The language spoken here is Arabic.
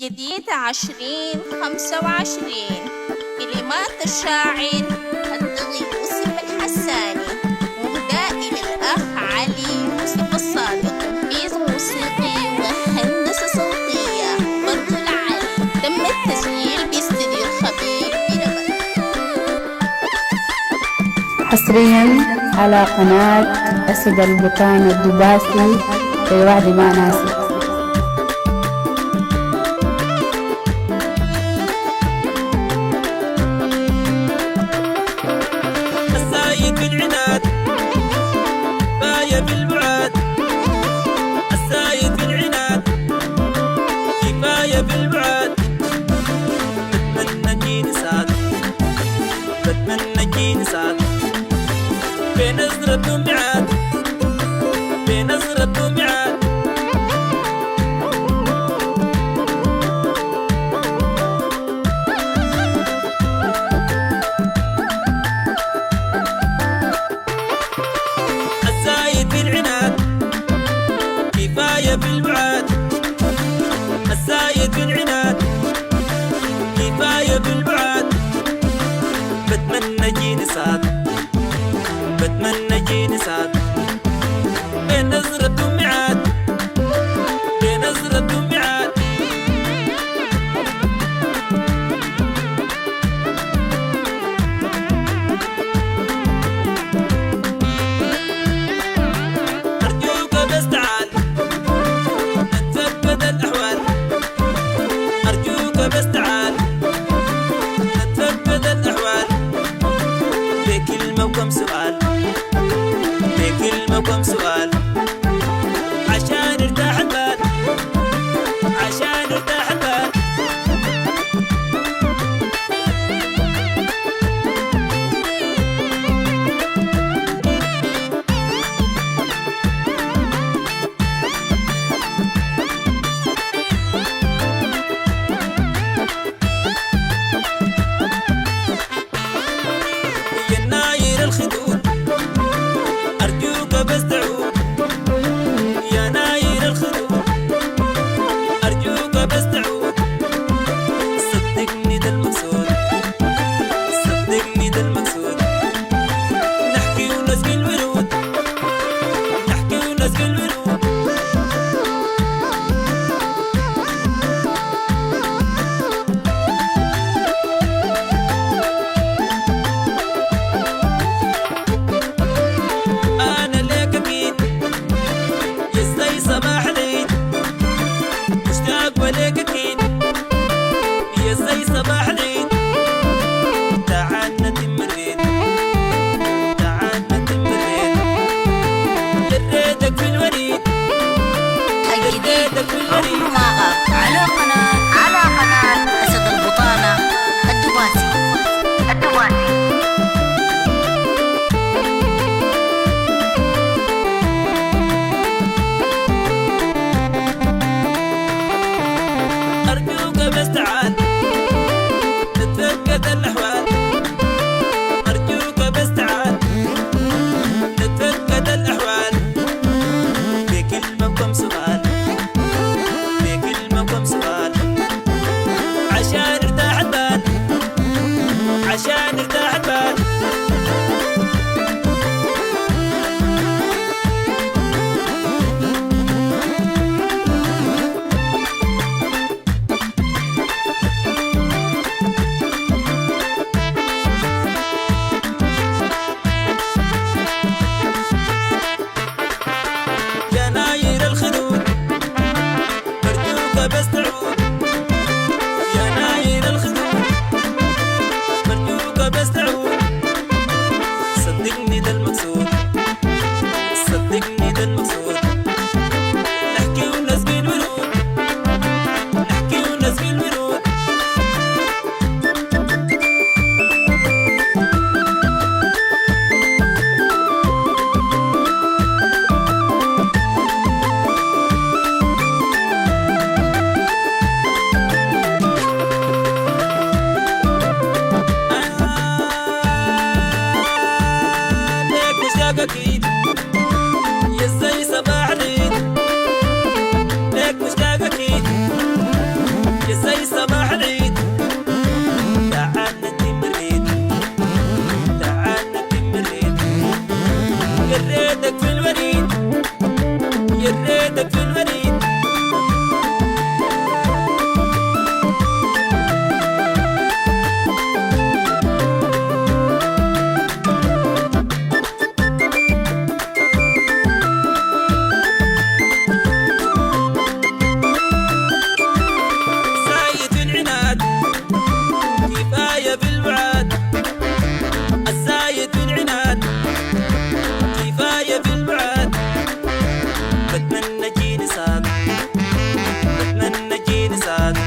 جديد 2025. كلمات الشاعر الطغي يوسف الحساني، مهداة إلى الأخ علي يوسف الصادق، تنفيذ موسيقي وهندسة صوتية برضو العلي. تم التسجيل باستديو الخبير بنبات. حصريا على قناة أسد البطان الدباسي للوعد مع ناسي. السايد بالعناد باية بالبعاد، السايد بالعناد كفاية بالبعاد. بتمنى جيني سعد، بتمنى جيني سعد بنظرة ميعاد، بنظرة ميعاد. الزايد بالعناد كفاية بالبعاد، الزايد بالعناد كفاية بالبعاد. بتمنى جيني سعد، بتمنى جيني سعد بنظرة ميعاد، بنظرة ميعاد. أرجوك بس تعال نتفقد الأحوال، أرجوك بس تعال نتفقد الأحوال. بكلمة وكم سؤال، بكلمة وكم سؤال، عشان ارتاح البال، عشان ارتاح البال. يا ناير الخدود أرجوك بس تعود، يا ناير الخدود أرجوك بس تعود. صدقني ده المقصود، صدقني ده المقصود. نحكي ونسقي الورود، نحكي ونسقي الورود. أنا ليك أكيد يا زي صباح العيد، مشتاق وليك أكيد يا زي صباح العيد. تعال نتم الريد، تعال نتم الريد. جريتك في الوريد، جريتك في الوريد. على قناة أسد البطانة الدباسي. أرجوك بس تعال نتفقد الأحوال، أرجوك بس تعال نتفقد الأحوال. بكلمة وكم سؤال، بكلمة وكم سؤال، سعد